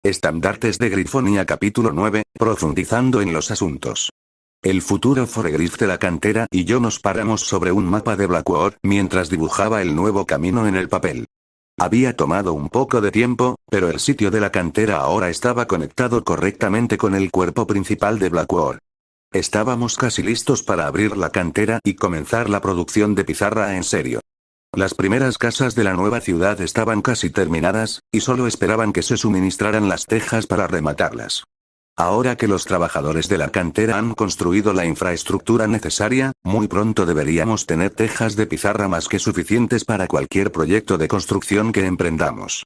Estandartes de Grifonia capítulo 9, profundizando en los asuntos. El futuro Foregriff de la cantera y yo nos paramos sobre un mapa de Blackwood mientras dibujaba el nuevo camino en el papel. Había tomado un poco de tiempo, pero el sitio de la cantera ahora estaba conectado correctamente con el cuerpo principal de Blackwood. Estábamos casi listos para abrir la cantera y comenzar la producción de pizarra en serio. Las primeras casas de la nueva ciudad estaban casi terminadas, y solo esperaban que se suministraran las tejas para rematarlas. Ahora que los trabajadores de la cantera han construido la infraestructura necesaria, muy pronto deberíamos tener tejas de pizarra más que suficientes para cualquier proyecto de construcción que emprendamos.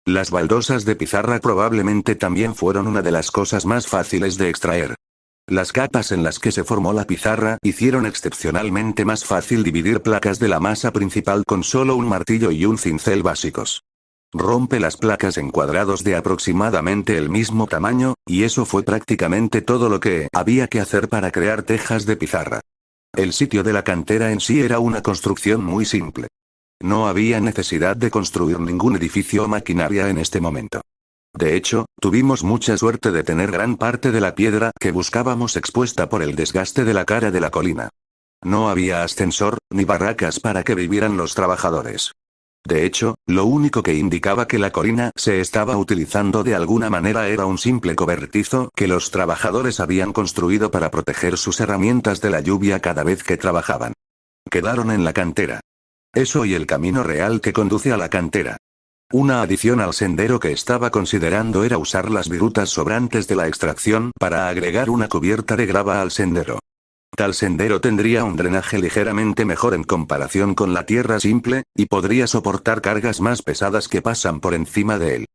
Las baldosas de pizarra probablemente también fueron una de las cosas más fáciles de extraer. Las capas en las que se formó la pizarra hicieron excepcionalmente más fácil dividir placas de la masa principal con solo un martillo y un cincel básicos. Rompe las placas en cuadrados de aproximadamente el mismo tamaño, y eso fue prácticamente todo lo que había que hacer para crear tejas de pizarra. El sitio de la cantera en sí era una construcción muy simple. No había necesidad de construir ningún edificio o maquinaria en este momento. De hecho, tuvimos mucha suerte de tener gran parte de la piedra que buscábamos expuesta por el desgaste de la cara de la colina. No había ascensor, ni barracas para que vivieran los trabajadores. De hecho, lo único que indicaba que la colina se estaba utilizando de alguna manera era un simple cobertizo que los trabajadores habían construido para proteger sus herramientas de la lluvia cada vez que trabajaban. Quedaron en la cantera. Eso y el camino real que conduce a la cantera. Una adición al sendero que estaba considerando era usar las virutas sobrantes de la extracción para agregar una cubierta de grava al sendero. Tal sendero tendría un drenaje ligeramente mejor en comparación con la tierra simple, y podría soportar cargas más pesadas que pasan por encima de él.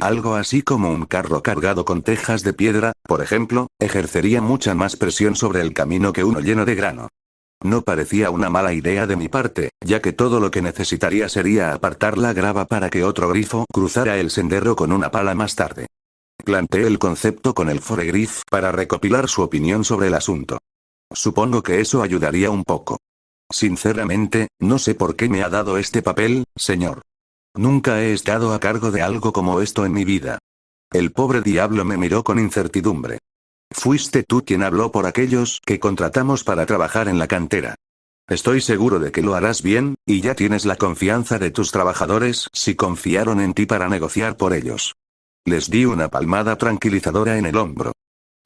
Algo así como un carro cargado con tejas de piedra, por ejemplo, ejercería mucha más presión sobre el camino que uno lleno de grano. No parecía una mala idea de mi parte, ya que todo lo que necesitaría sería apartar la grava para que otro grifo cruzara el sendero con una pala más tarde. Planteé el concepto con el Foregriff para recopilar su opinión sobre el asunto. Supongo que eso ayudaría un poco. Sinceramente, no sé por qué me ha dado este papel, señor. Nunca he estado a cargo de algo como esto en mi vida. El pobre diablo me miró con incertidumbre. Fuiste tú quien habló por aquellos que contratamos para trabajar en la cantera. Estoy seguro de que lo harás bien, y ya tienes la confianza de tus trabajadores si confiaron en ti para negociar por ellos. Les di una palmada tranquilizadora en el hombro.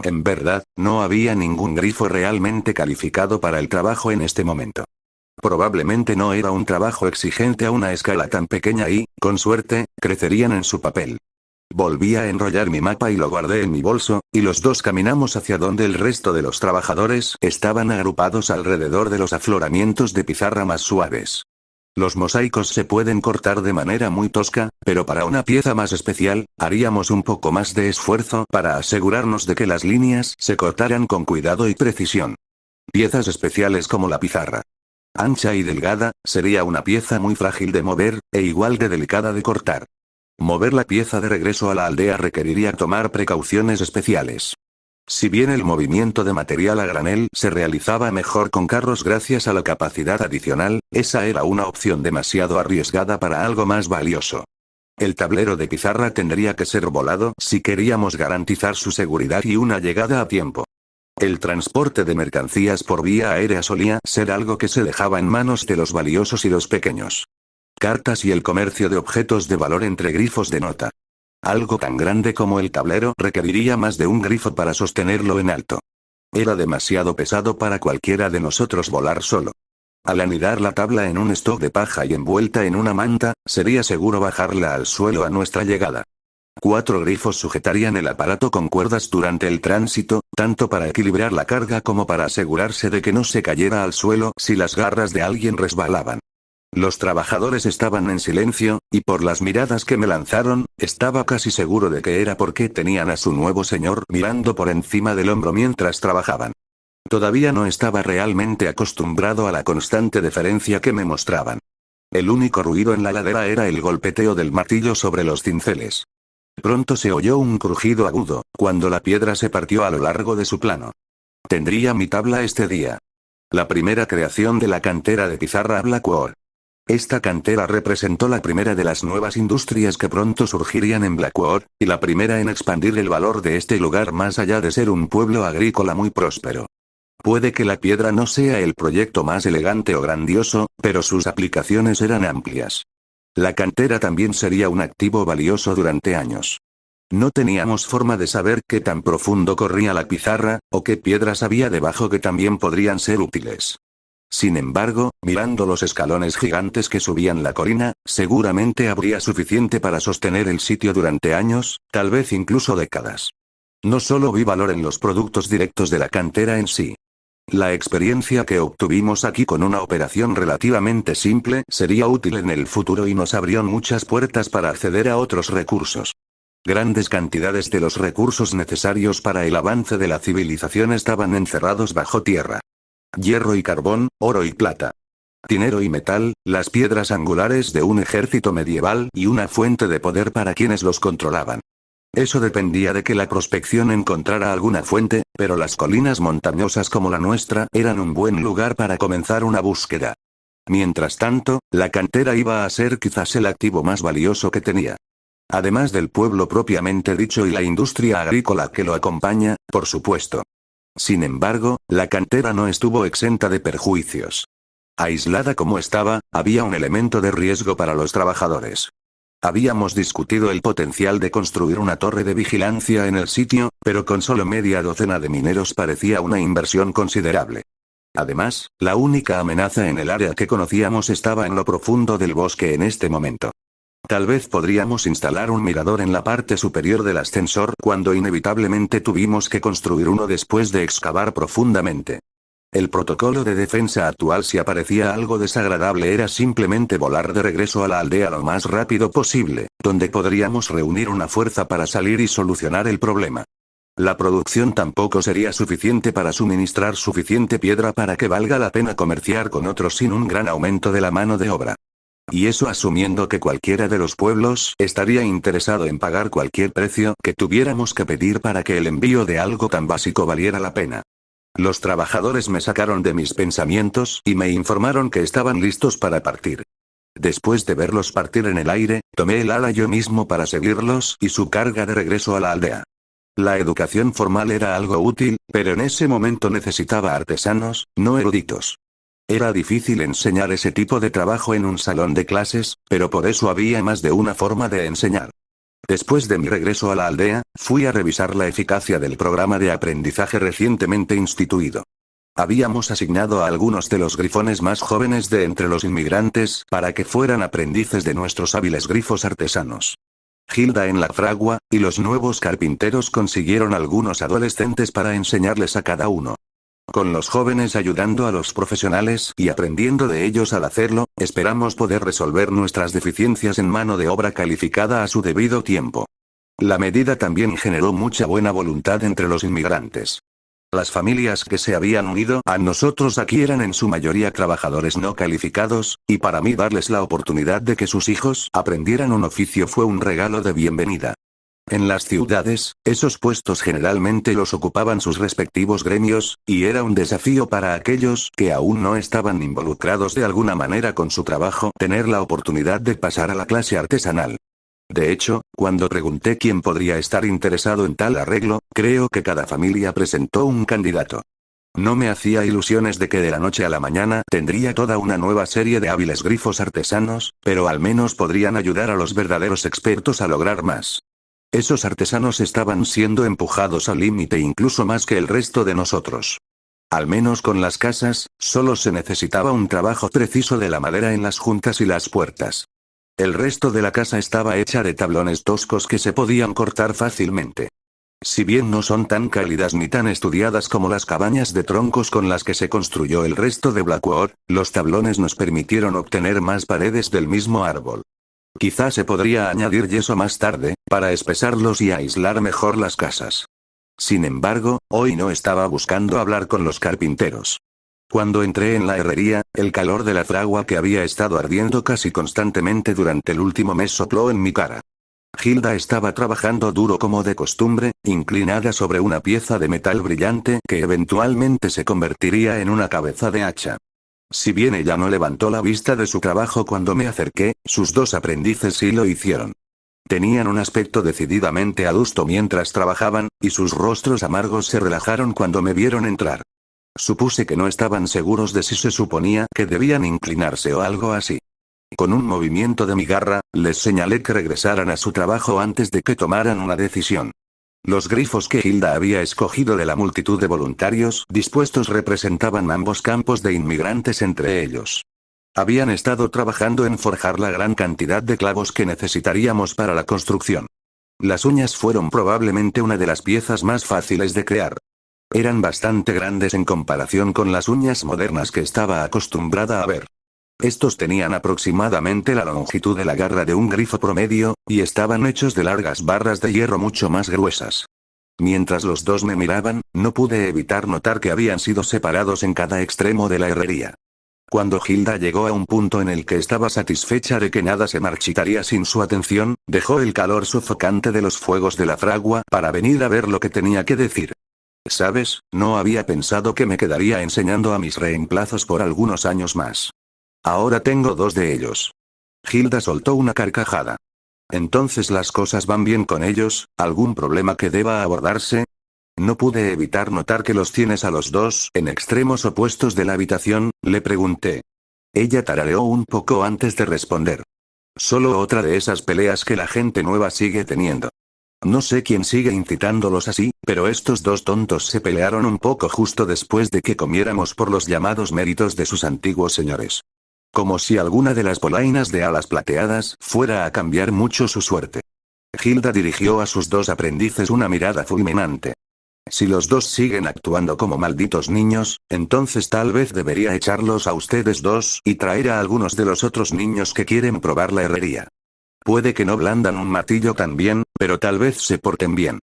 En verdad, no había ningún grifo realmente calificado para el trabajo en este momento. Probablemente no era un trabajo exigente a una escala tan pequeña y, con suerte, crecerían en su papel. Volví a enrollar mi mapa y lo guardé en mi bolso, y los dos caminamos hacia donde el resto de los trabajadores estaban agrupados alrededor de los afloramientos de pizarra más suaves. Los mosaicos se pueden cortar de manera muy tosca, pero para una pieza más especial, haríamos un poco más de esfuerzo para asegurarnos de que las líneas se cortaran con cuidado y precisión. Piezas especiales como la pizarra. Ancha y delgada, sería una pieza muy frágil de mover, e igual de delicada de cortar. Mover la pieza de regreso a la aldea requeriría tomar precauciones especiales. Si bien el movimiento de material a granel se realizaba mejor con carros gracias a la capacidad adicional, esa era una opción demasiado arriesgada para algo más valioso. El tablero de pizarra tendría que ser volado si queríamos garantizar su seguridad y una llegada a tiempo. El transporte de mercancías por vía aérea solía ser algo que se dejaba en manos de los valiosos y los pequeños. Cartas y el comercio de objetos de valor entre grifos de nota. Algo tan grande como el tablero requeriría más de un grifo para sostenerlo en alto. Era demasiado pesado para cualquiera de nosotros volar solo. Al anidar la tabla en un stock de paja y envuelta en una manta, sería seguro bajarla al suelo a nuestra llegada. 4 grifos sujetarían el aparato con cuerdas durante el tránsito, tanto para equilibrar la carga como para asegurarse de que no se cayera al suelo si las garras de alguien resbalaban. Los trabajadores estaban en silencio, y por las miradas que me lanzaron, estaba casi seguro de que era porque tenían a su nuevo señor mirando por encima del hombro mientras trabajaban. Todavía no estaba realmente acostumbrado a la constante deferencia que me mostraban. El único ruido en la ladera era el golpeteo del martillo sobre los cinceles. Pronto se oyó un crujido agudo, cuando la piedra se partió a lo largo de su plano. Tendría mi tabla este día. La primera creación de la cantera de pizarra Blackwood. Esta cantera representó la primera de las nuevas industrias que pronto surgirían en Blackwood, y la primera en expandir el valor de este lugar más allá de ser un pueblo agrícola muy próspero. Puede que la piedra no sea el proyecto más elegante o grandioso, pero sus aplicaciones eran amplias. La cantera también sería un activo valioso durante años. No teníamos forma de saber qué tan profundo corría la pizarra, o qué piedras había debajo que también podrían ser útiles. Sin embargo, mirando los escalones gigantes que subían la colina, seguramente habría suficiente para sostener el sitio durante años, tal vez incluso décadas. No solo vi valor en los productos directos de la cantera en sí. La experiencia que obtuvimos aquí con una operación relativamente simple sería útil en el futuro y nos abrió muchas puertas para acceder a otros recursos. Grandes cantidades de los recursos necesarios para el avance de la civilización estaban encerrados bajo tierra. Hierro y carbón, oro y plata. Dinero y metal, las piedras angulares de un ejército medieval y una fuente de poder para quienes los controlaban. Eso dependía de que la prospección encontrara alguna fuente, pero las colinas montañosas como la nuestra eran un buen lugar para comenzar una búsqueda. Mientras tanto, la cantera iba a ser quizás el activo más valioso que tenía. Además del pueblo propiamente dicho y la industria agrícola que lo acompaña, por supuesto. Sin embargo, la cantera no estuvo exenta de perjuicios. Aislada como estaba, había un elemento de riesgo para los trabajadores. Habíamos discutido el potencial de construir una torre de vigilancia en el sitio, pero con solo media docena de mineros parecía una inversión considerable. Además, la única amenaza en el área que conocíamos estaba en lo profundo del bosque en este momento. Tal vez podríamos instalar un mirador en la parte superior del ascensor cuando inevitablemente tuvimos que construir uno después de excavar profundamente. El protocolo de defensa actual, si aparecía algo desagradable, era simplemente volar de regreso a la aldea lo más rápido posible, donde podríamos reunir una fuerza para salir y solucionar el problema. La producción tampoco sería suficiente para suministrar suficiente piedra para que valga la pena comerciar con otros sin un gran aumento de la mano de obra. Y eso asumiendo que cualquiera de los pueblos estaría interesado en pagar cualquier precio que tuviéramos que pedir para que el envío de algo tan básico valiera la pena. Los trabajadores me sacaron de mis pensamientos y me informaron que estaban listos para partir. Después de verlos partir en el aire, tomé el ala yo mismo para seguirlos y su carga de regreso a la aldea. La educación formal era algo útil, pero en ese momento necesitaba artesanos, no eruditos. Era difícil enseñar ese tipo de trabajo en un salón de clases, pero por eso había más de una forma de enseñar. Después de mi regreso a la aldea, fui a revisar la eficacia del programa de aprendizaje recientemente instituido. Habíamos asignado a algunos de los grifones más jóvenes de entre los inmigrantes para que fueran aprendices de nuestros hábiles grifos artesanos. Hilda en la fragua, y los nuevos carpinteros consiguieron algunos adolescentes para enseñarles a cada uno. Con los jóvenes ayudando a los profesionales y aprendiendo de ellos al hacerlo, esperamos poder resolver nuestras deficiencias en mano de obra calificada a su debido tiempo. La medida también generó mucha buena voluntad entre los inmigrantes. Las familias que se habían unido a nosotros aquí eran en su mayoría trabajadores no calificados, y para mí darles la oportunidad de que sus hijos aprendieran un oficio fue un regalo de bienvenida. En las ciudades, esos puestos generalmente los ocupaban sus respectivos gremios, y era un desafío para aquellos que aún no estaban involucrados de alguna manera con su trabajo tener la oportunidad de pasar a la clase artesanal. De hecho, cuando pregunté quién podría estar interesado en tal arreglo, creo que cada familia presentó un candidato. No me hacía ilusiones de que de la noche a la mañana tendría toda una nueva serie de hábiles grifos artesanos, pero al menos podrían ayudar a los verdaderos expertos a lograr más. Esos artesanos estaban siendo empujados al límite incluso más que el resto de nosotros. Al menos con las casas, solo se necesitaba un trabajo preciso de la madera en las juntas y las puertas. El resto de la casa estaba hecha de tablones toscos que se podían cortar fácilmente. Si bien no son tan cálidas ni tan estudiadas como las cabañas de troncos con las que se construyó el resto de Blackwood, los tablones nos permitieron obtener más paredes del mismo árbol. Quizá se podría añadir yeso más tarde, para espesarlos y aislar mejor las casas. Sin embargo, hoy no estaba buscando hablar con los carpinteros. Cuando entré en la herrería, el calor de la fragua que había estado ardiendo casi constantemente durante el último mes sopló en mi cara. Hilda estaba trabajando duro como de costumbre, inclinada sobre una pieza de metal brillante que eventualmente se convertiría en una cabeza de hacha. Si bien ella no levantó la vista de su trabajo cuando me acerqué, sus dos aprendices sí lo hicieron. Tenían un aspecto decididamente adusto mientras trabajaban, y sus rostros amargos se relajaron cuando me vieron entrar. Supuse que no estaban seguros de si se suponía que debían inclinarse o algo así. Con un movimiento de mi garra, les señalé que regresaran a su trabajo antes de que tomaran una decisión. Los grifos que Hilda había escogido de la multitud de voluntarios dispuestos representaban ambos campos de inmigrantes entre ellos. Habían estado trabajando en forjar la gran cantidad de clavos que necesitaríamos para la construcción. Las uñas fueron probablemente una de las piezas más fáciles de crear. Eran bastante grandes en comparación con las uñas modernas que estaba acostumbrada a ver. Estos tenían aproximadamente la longitud de la garra de un grifo promedio, y estaban hechos de largas barras de hierro mucho más gruesas. Mientras los dos me miraban, no pude evitar notar que habían sido separados en cada extremo de la herrería. Cuando Hilda llegó a un punto en el que estaba satisfecha de que nada se marchitaría sin su atención, dejó el calor sofocante de los fuegos de la fragua para venir a ver lo que tenía que decir. ¿Sabes? No había pensado que me quedaría enseñando a mis reemplazos por algunos años más. Ahora tengo dos de ellos. Hilda soltó una carcajada. Entonces las cosas van bien con ellos, ¿algún problema que deba abordarse? No pude evitar notar que los tienes a los dos en extremos opuestos de la habitación, le pregunté. Ella tarareó un poco antes de responder. Solo otra de esas peleas que la gente nueva sigue teniendo. No sé quién sigue incitándolos así, pero estos dos tontos se pelearon un poco justo después de que comiéramos por los llamados méritos de sus antiguos señores. Como si alguna de las polainas de alas plateadas fuera a cambiar mucho su suerte. Hilda dirigió a sus dos aprendices una mirada fulminante. Si los dos siguen actuando como malditos niños, entonces tal vez debería echarlos a ustedes dos y traer a algunos de los otros niños que quieren probar la herrería. Puede que no blandan un martillo tan bien, pero tal vez se porten bien.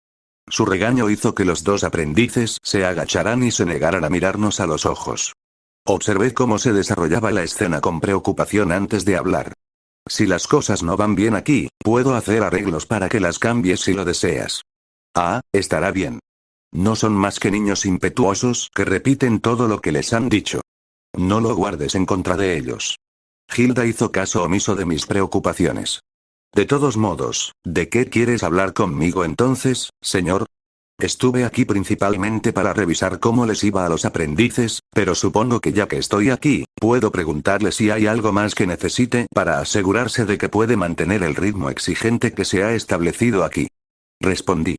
Su regaño hizo que los dos aprendices se agacharan y se negaran a mirarnos a los ojos. Observé cómo se desarrollaba la escena con preocupación antes de hablar. Si las cosas no van bien aquí, puedo hacer arreglos para que las cambies si lo deseas. Ah, estará bien. No son más que niños impetuosos que repiten todo lo que les han dicho. No lo guardes en contra de ellos. Hilda hizo caso omiso de mis preocupaciones. De todos modos, ¿de qué quieres hablar conmigo entonces, señor? Estuve aquí principalmente para revisar cómo les iba a los aprendices, pero supongo que ya que estoy aquí, puedo preguntarle si hay algo más que necesite para asegurarse de que puede mantener el ritmo exigente que se ha establecido aquí. Respondí.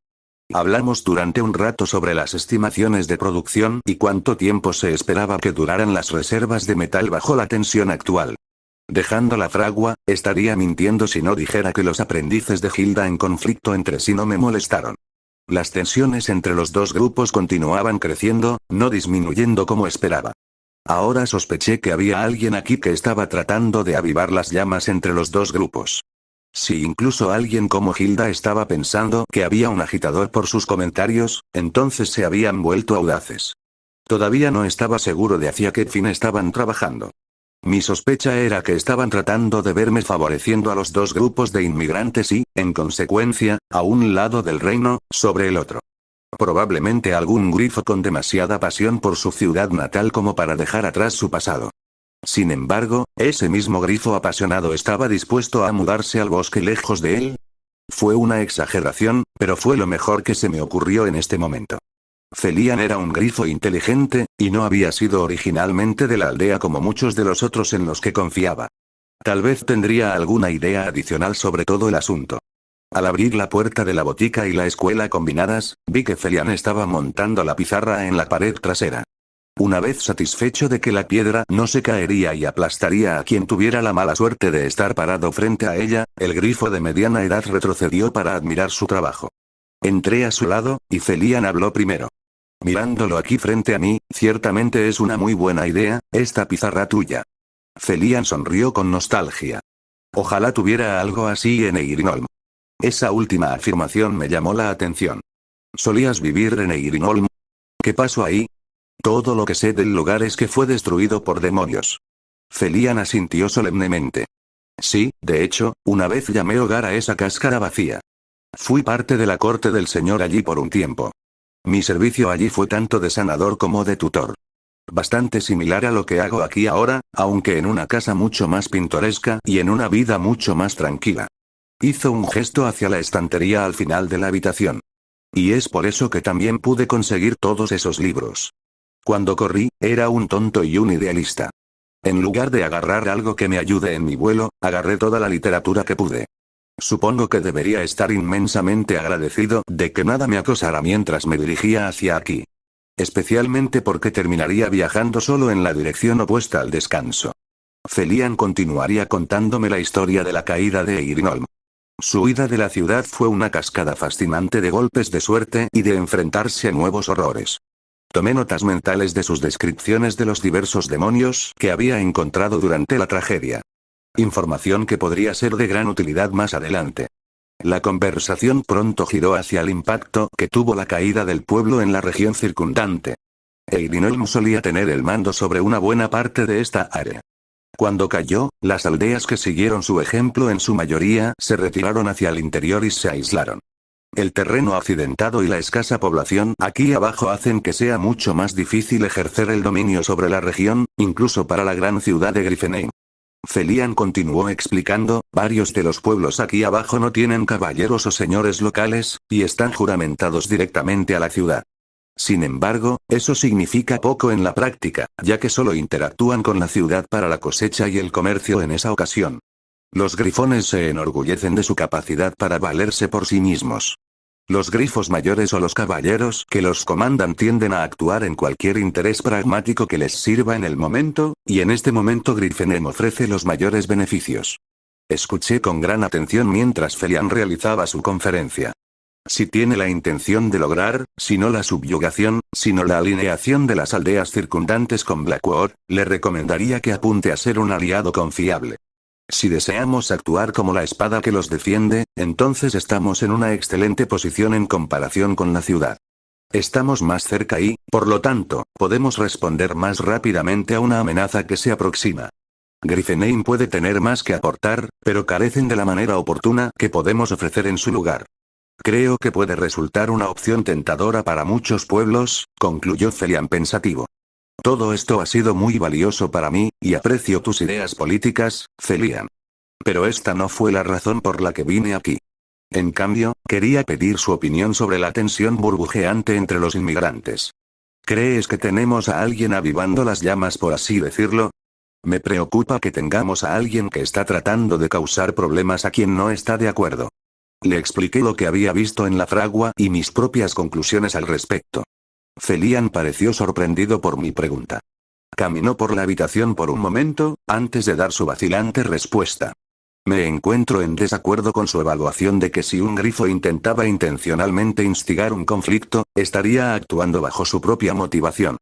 Hablamos durante un rato sobre las estimaciones de producción y cuánto tiempo se esperaba que duraran las reservas de metal bajo la tensión actual. Dejando la fragua, estaría mintiendo si no dijera que los aprendices de Hilda en conflicto entre sí no me molestaron. Las tensiones entre los dos grupos continuaban creciendo, no disminuyendo como esperaba. Ahora sospeché que había alguien aquí que estaba tratando de avivar las llamas entre los dos grupos. Si incluso alguien como Hilda estaba pensando que había un agitador por sus comentarios, entonces se habían vuelto audaces. Todavía no estaba seguro de hacia qué fin estaban trabajando. Mi sospecha era que estaban tratando de verme favoreciendo a los dos grupos de inmigrantes y, en consecuencia, a un lado del reino, sobre el otro. Probablemente algún grifo con demasiada pasión por su ciudad natal como para dejar atrás su pasado. Sin embargo, ese mismo grifo apasionado estaba dispuesto a mudarse al bosque lejos de él. Fue una exageración, pero fue lo mejor que se me ocurrió en este momento. Felian era un grifo inteligente, y no había sido originalmente de la aldea como muchos de los otros en los que confiaba. Tal vez tendría alguna idea adicional sobre todo el asunto. Al abrir la puerta de la botica y la escuela combinadas, vi que Felian estaba montando la pizarra en la pared trasera. Una vez satisfecho de que la piedra no se caería y aplastaría a quien tuviera la mala suerte de estar parado frente a ella, el grifo de mediana edad retrocedió para admirar su trabajo. Entré a su lado, y Felian habló primero. Mirándolo aquí frente a mí, ciertamente es una muy buena idea, esta pizarra tuya. Felian sonrió con nostalgia. Ojalá tuviera algo así en Eirinholm. Esa última afirmación me llamó la atención. ¿Solías vivir en Eirinholm? ¿Qué pasó ahí? Todo lo que sé del lugar es que fue destruido por demonios. Felian asintió solemnemente. Sí, de hecho, una vez llamé hogar a esa cáscara vacía. Fui parte de la corte del señor allí por un tiempo. Mi servicio allí fue tanto de sanador como de tutor. Bastante similar a lo que hago aquí ahora, aunque en una casa mucho más pintoresca y en una vida mucho más tranquila. Hizo un gesto hacia la estantería al final de la habitación. Y es por eso que también pude conseguir todos esos libros. Cuando corrí, era un tonto y un idealista. En lugar de agarrar algo que me ayude en mi vuelo, agarré toda la literatura que pude. Supongo que debería estar inmensamente agradecido de que nada me acosara mientras me dirigía hacia aquí. Especialmente porque terminaría viajando solo en la dirección opuesta al descanso. Felian continuaría contándome la historia de la caída de Eirinholm. Su huida de la ciudad fue una cascada fascinante de golpes de suerte y de enfrentarse a nuevos horrores. Tomé notas mentales de sus descripciones de los diversos demonios que había encontrado durante la tragedia. Información que podría ser de gran utilidad más adelante. La conversación pronto giró hacia el impacto que tuvo la caída del pueblo en la región circundante. Eirinholm solía tener el mando sobre una buena parte de esta área. Cuando cayó, las aldeas que siguieron su ejemplo en su mayoría se retiraron hacia el interior y se aislaron. El terreno accidentado y la escasa población aquí abajo hacen que sea mucho más difícil ejercer el dominio sobre la región, incluso para la gran ciudad de Grifenheim. Felian continuó explicando, varios de los pueblos aquí abajo no tienen caballeros o señores locales, y están juramentados directamente a la ciudad. Sin embargo, eso significa poco en la práctica, ya que solo interactúan con la ciudad para la cosecha y el comercio en esa ocasión. Los grifones se enorgullecen de su capacidad para valerse por sí mismos. Los grifos mayores o los caballeros que los comandan tienden a actuar en cualquier interés pragmático que les sirva en el momento, y en este momento Grifenheim ofrece los mayores beneficios. Escuché con gran atención mientras Felian realizaba su conferencia. Si tiene la intención de lograr, si no la subyugación, sino la alineación de las aldeas circundantes con Blackwood, le recomendaría que apunte a ser un aliado confiable. Si deseamos actuar como la espada que los defiende, entonces estamos en una excelente posición en comparación con la ciudad. Estamos más cerca y, por lo tanto, podemos responder más rápidamente a una amenaza que se aproxima. Grifenheim puede tener más que aportar, pero carecen de la manera oportuna que podemos ofrecer en su lugar. Creo que puede resultar una opción tentadora para muchos pueblos, concluyó Felian pensativo. Todo esto ha sido muy valioso para mí, y aprecio tus ideas políticas, Felian. Pero esta no fue la razón por la que vine aquí. En cambio, quería pedir su opinión sobre la tensión burbujeante entre los inmigrantes. ¿Crees que tenemos a alguien avivando las llamas, por así decirlo? Me preocupa que tengamos a alguien que está tratando de causar problemas a quien no está de acuerdo. Le expliqué lo que había visto en la fragua y mis propias conclusiones al respecto. Felian pareció sorprendido por mi pregunta. Caminó por la habitación por un momento, antes de dar su vacilante respuesta. Me encuentro en desacuerdo con su evaluación de que si un grifo intentaba intencionalmente instigar un conflicto, estaría actuando bajo su propia motivación.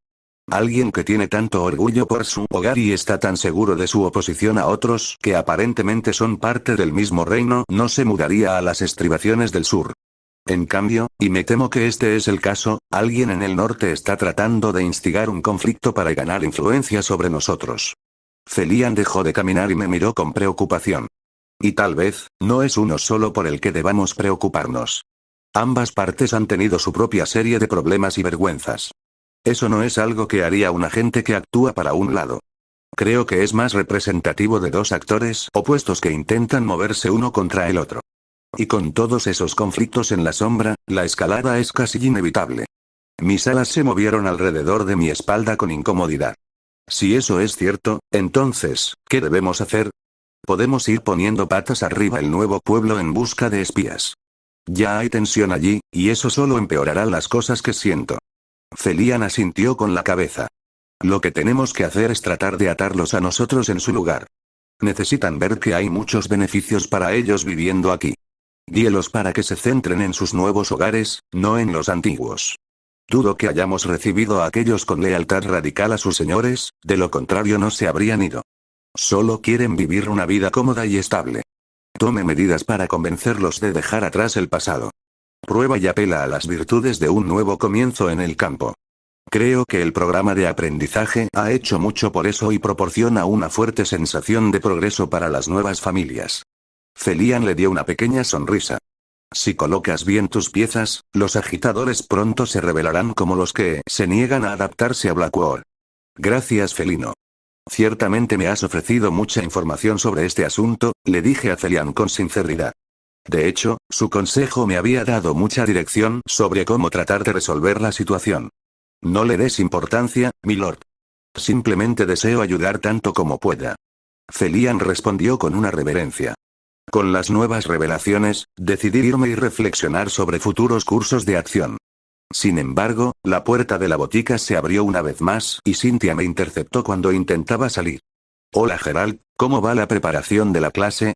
Alguien que tiene tanto orgullo por su hogar y está tan seguro de su oposición a otros que aparentemente son parte del mismo reino no se mudaría a las estribaciones del sur. En cambio, y me temo que este es el caso, alguien en el norte está tratando de instigar un conflicto para ganar influencia sobre nosotros. Felian dejó de caminar y me miró con preocupación. Y tal vez, no es uno solo por el que debamos preocuparnos. Ambas partes han tenido su propia serie de problemas y vergüenzas. Eso no es algo que haría un agente que actúa para un lado. Creo que es más representativo de dos actores opuestos que intentan moverse uno contra el otro. Y con todos esos conflictos en la sombra, la escalada es casi inevitable. Mis alas se movieron alrededor de mi espalda con incomodidad. Si eso es cierto, entonces, ¿qué debemos hacer? Podemos ir poniendo patas arriba el nuevo pueblo en busca de espías. Ya hay tensión allí, y eso solo empeorará las cosas que siento. Felian asintió con la cabeza. Lo que tenemos que hacer es tratar de atarlos a nosotros en su lugar. Necesitan ver que hay muchos beneficios para ellos viviendo aquí. Guíelos para que se centren en sus nuevos hogares, no en los antiguos. Dudo que hayamos recibido a aquellos con lealtad radical a sus señores, de lo contrario no se habrían ido. Solo quieren vivir una vida cómoda y estable. Tome medidas para convencerlos de dejar atrás el pasado. Prueba y apela a las virtudes de un nuevo comienzo en el campo. Creo que el programa de aprendizaje ha hecho mucho por eso y proporciona una fuerte sensación de progreso para las nuevas familias. Felian le dio una pequeña sonrisa. Si colocas bien tus piezas, los agitadores pronto se revelarán como los que se niegan a adaptarse a Blackwood. Gracias, felino. Ciertamente me has ofrecido mucha información sobre este asunto, le dije a Felian con sinceridad. De hecho, su consejo me había dado mucha dirección sobre cómo tratar de resolver la situación. No le des importancia, milord. Simplemente deseo ayudar tanto como pueda. Felian respondió con una reverencia. Con las nuevas revelaciones, decidí irme y reflexionar sobre futuros cursos de acción. Sin embargo, la puerta de la botica se abrió una vez más y Cynthia me interceptó cuando intentaba salir. Hola Gerald, ¿cómo va la preparación de la clase?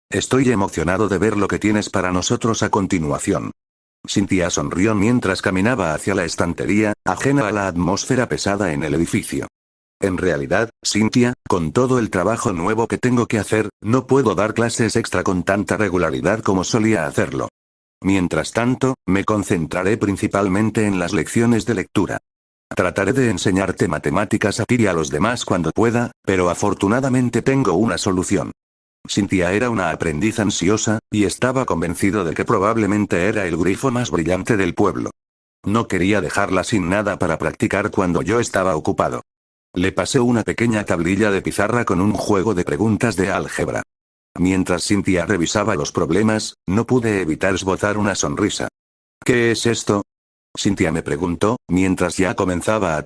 Estoy emocionado de ver lo que tienes para nosotros a continuación. Cynthia sonrió mientras caminaba hacia la estantería, ajena a la atmósfera pesada en el edificio. En realidad, Cynthia, con todo el trabajo nuevo que tengo que hacer, no puedo dar clases extra con tanta regularidad como solía hacerlo. Mientras tanto, me concentraré principalmente en las lecciones de lectura. Trataré de enseñarte matemáticas a ti y a los demás cuando pueda, pero afortunadamente tengo una solución. Cynthia era una aprendiz ansiosa, y estaba convencido de que probablemente era el grifo más brillante del pueblo. No quería dejarla sin nada para practicar cuando yo estaba ocupado. Le pasé una pequeña tablilla de pizarra con un juego de preguntas de álgebra. Mientras Cynthia revisaba los problemas, no pude evitar esbozar una sonrisa. ¿Qué es esto? Cynthia me preguntó, mientras ya comenzaba a